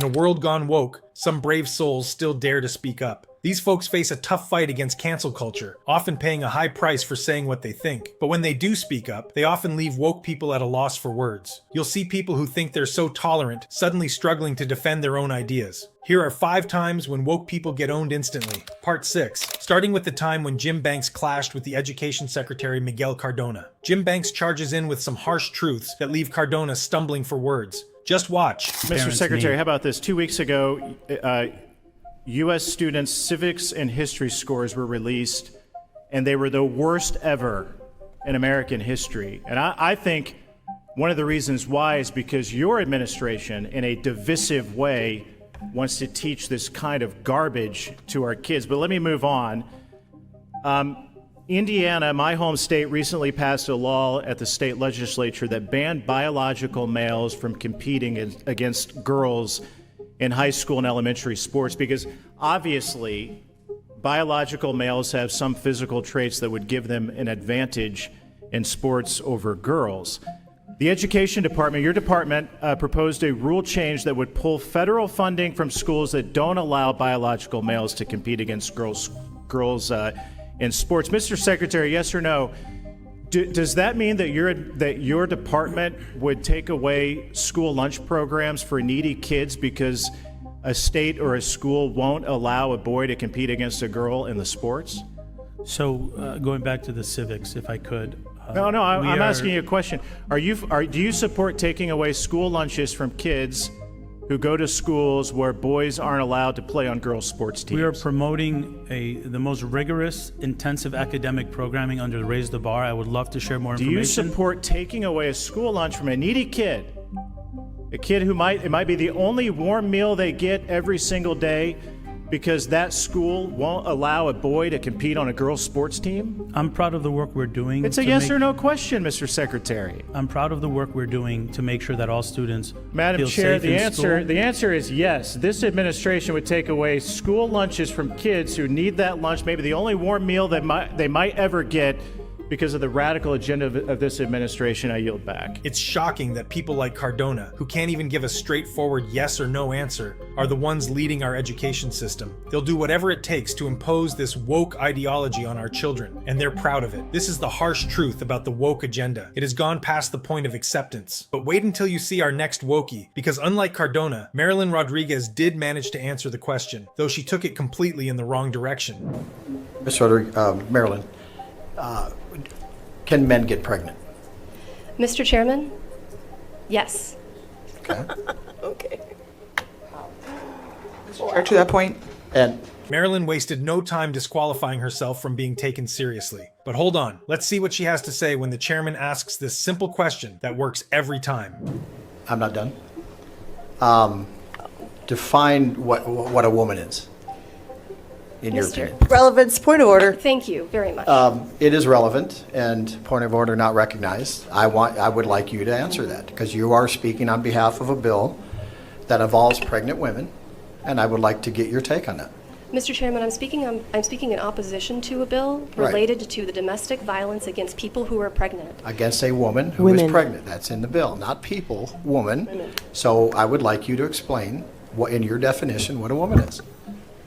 a world gone woke, some brave souls still dare to speak up. These folks face a tough fight against cancel culture, often paying a high price for saying what they think. But when they do speak up, they often leave woke people at a loss for words. You'll see people who think they're so tolerant suddenly struggling to defend their own ideas. Here are 5 times when woke people get owned instantly. Part 6. Starting with the time when Jim Banks clashed with the Education Secretary Miguel Cardona. Jim Banks charges in with some harsh truths that leave Cardona stumbling for words. Just watch. Mr. Secretary, how about this? 2 weeks ago, U.S. students' civics and history scores were released, and they were the worst ever in American history. And I think one of the reasons why is because your administration, in a divisive way, wants to teach this kind of garbage to our kids. But let me move on. Indiana, my home state, recently passed a law at the state legislature that banned biological males from competing against girls in high school and elementary sports, because obviously biological males have some physical traits that would give them an advantage in sports over girls. The Education Department, your department, proposed a rule change that would pull federal funding from schools that don't allow biological males to compete against girls in sports. Mr. Secretary, yes or no? Does that mean that your department would take away school lunch programs for needy kids because a state or a school won't allow a boy to compete against a girl in the sports? So going back to the civics, if I could. I'm asking you a question. Do you support taking away school lunches from kids who go to schools where boys aren't allowed to play on girls' sports teams? We are promoting the most rigorous, intensive academic programming under Raise the Bar. I would love to share more information. Do you support taking away a school lunch from a needy kid? A kid who it might be the only warm meal they get every single day because that school won't allow a boy to compete on a girls' sports team? I'm proud of the work we're doing. It's a yes or no question, Mr. Secretary. I'm proud of the work we're doing to make sure that all students Madam feel Chair, safe in school. the answer is yes. This administration would take away school lunches from kids who need that lunch, maybe the only warm meal that they might ever get, because of the radical agenda of this administration. I yield back. It's shocking that people like Cardona, who can't even give a straightforward yes or no answer, are the ones leading our education system. They'll do whatever it takes to impose this woke ideology on our children, and they're proud of it. This is the harsh truth about the woke agenda. It has gone past the point of acceptance. But wait until you see our next wokey, because unlike Cardona, Marilyn Rodriguez did manage to answer the question, though she took it completely in the wrong direction. Ms. Rodriguez, Marilyn, can men get pregnant? Mr. Chairman, yes. Okay. Okay. To that point. And Marilyn wasted no time disqualifying herself from being taken seriously. But hold on, let's see what she has to say when the chairman asks this simple question that works every time. I'm not done. Define what a woman is, in your opinion. Relevance, point of order. Thank you very much. It is relevant, and point of order not recognized. I would like you to answer that, because you are speaking on behalf of a bill that involves pregnant women, and I would like to get your take on that. Mr. Chairman, I'm speaking in opposition to a bill related to the domestic violence against people who are pregnant. Against a woman who is pregnant. That's in the bill, not people, woman. So I would like you to explain, in your definition, what a woman is.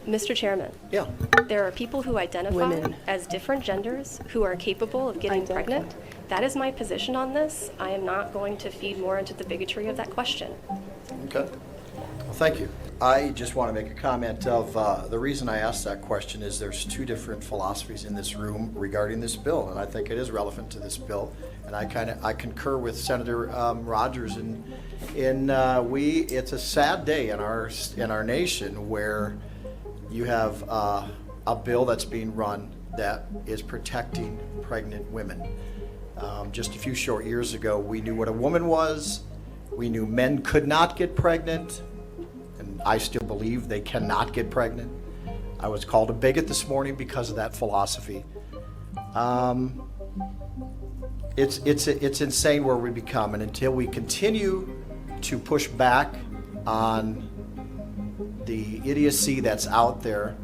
Mr. Chairman, Yeah. there are people who identify as different genders who are capable of getting pregnant. That is my position on this. I am not going to feed more into the bigotry of that question. Okay. Well, thank you. I just want to make a comment of the reason I asked that question is there's 2 different philosophies in this room regarding this bill, and I think it is relevant to this bill. And I concur with Senator Rogers. It's a sad day in our nation where you have a bill that's being run that is protecting pregnant women. Just a few short years ago, we knew what a woman was. We knew men could not get pregnant, and I still believe they cannot get pregnant. I was called a bigot this morning because of that philosophy. It's insane where we become, and until we continue to push back on the idiocy that's out there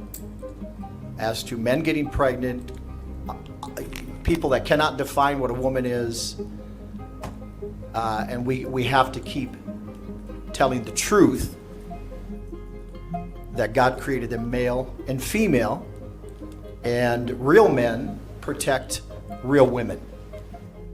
as to men getting pregnant, people that cannot define what a woman is, and we have to keep telling the truth that God created them male and female, and real men protect real women.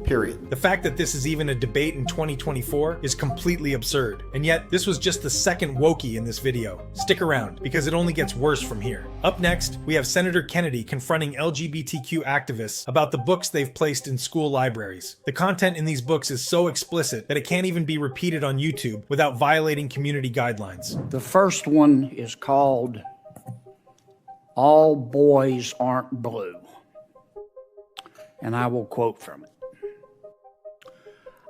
Period. The fact that this is even a debate in 2024 is completely absurd. And yet, this was just the second wokey in this video. Stick around, because it only gets worse from here. Up next, we have Senator Kennedy confronting LGBTQ activists about the books they've placed in school libraries. The content in these books is so explicit that it can't even be repeated on YouTube without violating community guidelines. The first one is called All Boys Aren't Blue. And I will quote from it.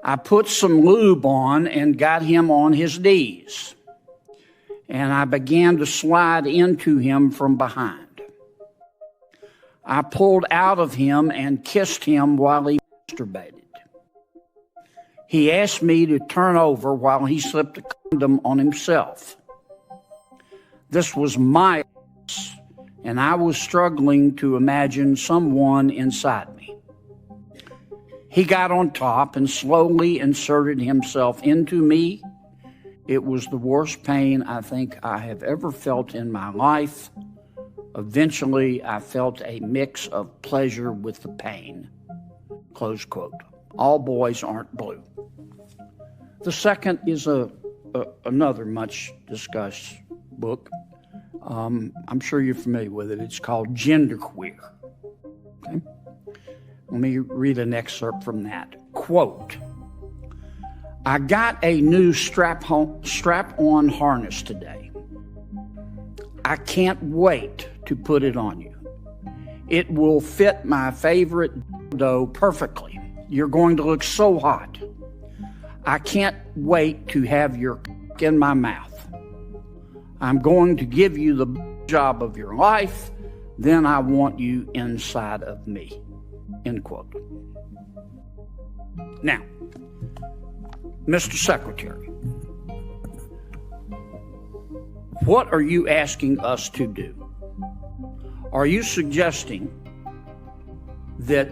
I put some lube on and got him on his knees, and I began to slide into him from behind. I pulled out of him and kissed him while he masturbated. He asked me to turn over while he slipped a condom on himself. This was my ass, and I was struggling to imagine someone inside me. He got on top and slowly inserted himself into me. It was the worst pain I think I have ever felt in my life. Eventually, I felt a mix of pleasure with the pain. Close quote. All Boys Aren't Blue. The second is another much discussed book. I'm sure you're familiar with it. It's called Genderqueer. Okay? Let me read an excerpt from that. Quote, I got a new strap-on harness today. I can't wait to put it on you. It will fit my favorite dildo perfectly. You're going to look so hot. I can't wait to have your in my mouth. I'm going to give you the job of your life. Then I want you inside of me. End quote. Now, Mr. Secretary, what are you asking us to do? Are you suggesting that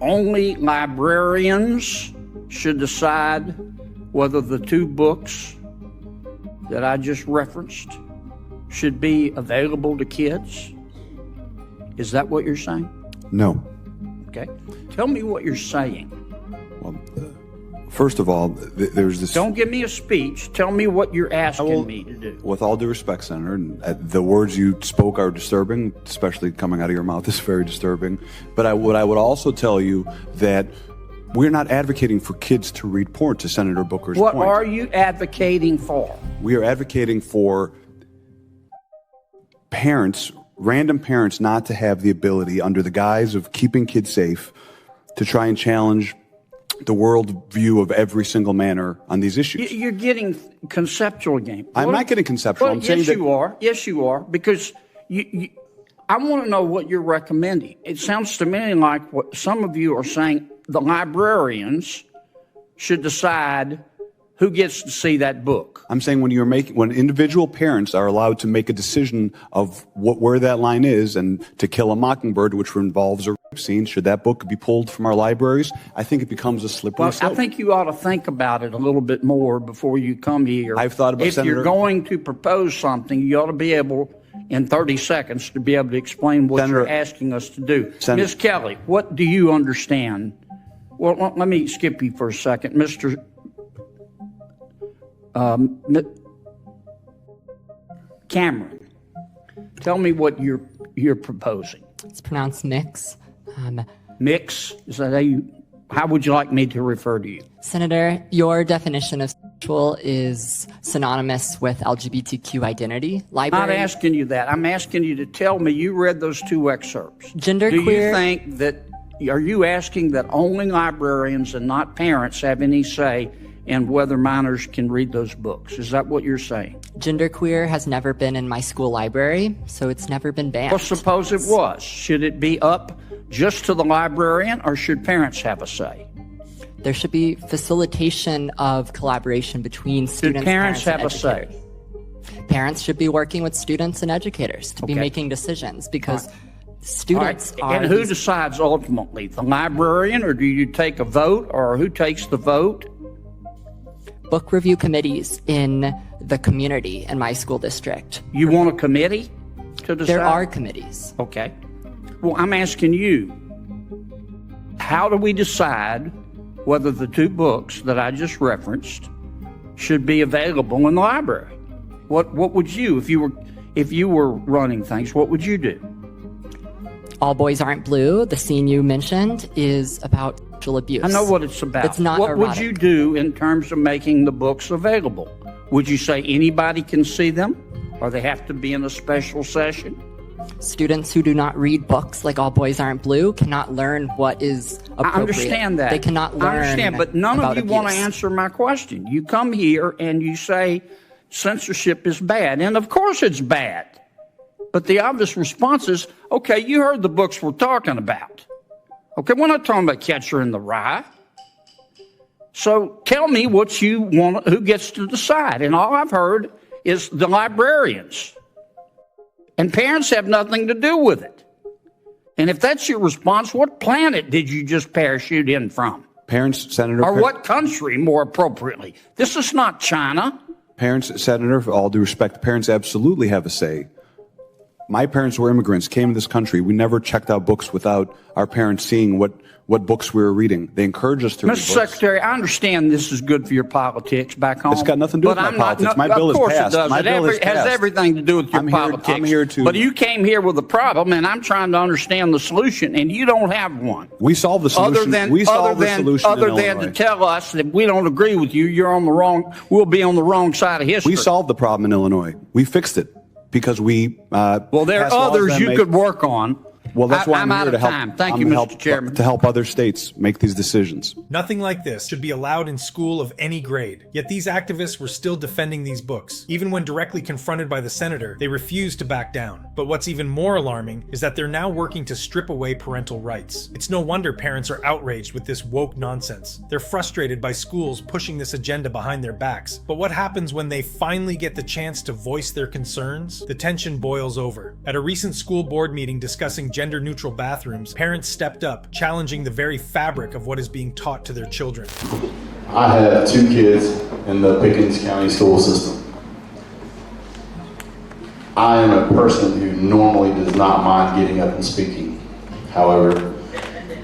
only librarians should decide whether the two books that I just referenced should be available to kids? Is that what you're saying? No. Okay. Tell me what you're saying. Well, first of all, there's this... Don't give me a speech. Tell me what you're asking me to do. With all due respect, Senator, and the words you spoke are disturbing, especially coming out of your mouth is very disturbing. But what I would also tell you that we're not advocating for kids to read porn, to Senator Booker's point. What point. are you advocating for? We are advocating for parents, random parents, not to have the ability, under the guise of keeping kids safe, to try and challenge the world view of every single manner on these issues. You're getting conceptual game. I'm not getting conceptual. I'm saying yes, you are. Yes, you are. Because I want to know what you're recommending. It sounds to me like what some of you are saying, the librarians should decide who gets to see that book. I'm saying when individual parents are allowed to make a decision of where that line is, and To Kill a Mockingbird, which involves a rape scene, should that book be pulled from our libraries? I think it becomes a slippery slope. I think you ought to think about it a little bit more before you come here. I've thought about it, Senator. If you're going to propose something, you ought to be able, in 30 seconds, to be able to explain what Senator, you're asking us to do. Ms. Kelly, what do you understand? Well, let me skip you for a second. Mr. Cameron, tell me what you're proposing. It's pronounced mix. Mix? Is that how would you like me to refer to you? Senator, your definition of sexual is synonymous with LGBTQ identity. I'm not asking you that. I'm asking you to tell me you read those two excerpts. Genderqueer. Do you think that, are you asking that only librarians and not parents have any say in whether minors can read those books? Is that what you're saying? Genderqueer has never been in my school library, so it's never been banned. Well, suppose it was. Should it be up just to the librarian, or should parents have a say? There should be facilitation of collaboration between students. Should parents have and a say? Parents should be working with students and educators to be making decisions, because students are... And who decides ultimately? The librarian, or do you take a vote, or who takes the vote? book review committees in the community in my school district. You want a committee to decide? There are committees. Okay. Well, I'm asking you, how do we decide whether the 2 books that I just referenced should be available in the library? What would you, if you were running things, what would you do? All Boys Aren't Blue, the scene you mentioned, is about sexual abuse. I know what it's about. It's not What erotic. would you do in terms of making the books available? Would you say anybody can see them, or they have to be in a special session? Students who do not read books like All Boys Aren't Blue cannot learn what is appropriate. I understand that. They cannot learn. I understand, but none about of you want to abuse. answer my question. You come here and you say censorship is bad, and of course it's bad. But the obvious response is, okay, you heard the books we're talking about. Okay, we're not talking about Catcher in the Rye. So tell me what you want, who gets to decide. And all I've heard is the librarians. And parents have nothing to do with it. And if that's your response, what planet did you just parachute in from? Parents, Senator. Or what country, more appropriately? This is not China. Parents, Senator, for all due respect, parents absolutely have a say. My parents were immigrants, came to this country. We never checked out books without our parents seeing what books we were reading. They encouraged us to read Mr. books. Secretary, I understand this is good for your politics back home. It's got nothing to do with my politics. My bill is passed. My bill is Has passed. everything to do with your politics. I'm here to. But you came here with a problem, and I'm trying to understand the solution, and you don't have one. We solved the solution. Other than to tell us that we don't agree with you, we'll be on the wrong side of history. We solved the problem in Illinois. We fixed it because we. Well, there are others you could work on. Well, that's why I'm out here of to help. time. Thank you, Mr. Chairman. To help other states make these decisions. Nothing like this should be allowed in school of any grade. Yet these activists were still defending these books. Even when directly confronted by the senator, they refused to back down. But what's even more alarming is that they're now working to strip away parental rights. It's no wonder parents are outraged with this woke nonsense. They're frustrated by schools pushing this agenda behind their backs. But what happens when they finally get the chance to voice their concerns? The tension boils over. At a recent school board meeting discussing gender-neutral bathrooms, parents stepped up, challenging the very fabric of what is being taught to their children. I have 2 kids in the Pickens County school system. I am a person who normally does not mind getting up and speaking. However,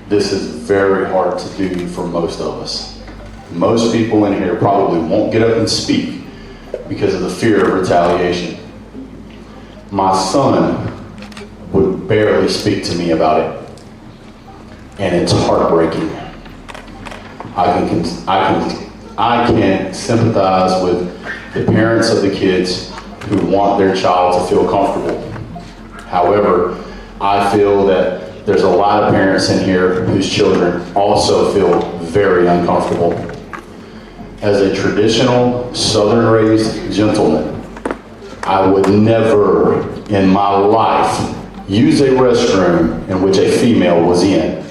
this is very hard to do for most of us. Most people in here probably won't get up and speak because of the fear of retaliation. My son would barely speak to me about it, and it's heartbreaking. I can sympathize with the parents of the kids who want their child to feel comfortable. However, I feel that there's a lot of parents in here whose children also feel very uncomfortable. As a traditional Southern-raised gentleman, I would never in my life use a restroom in which a female was in.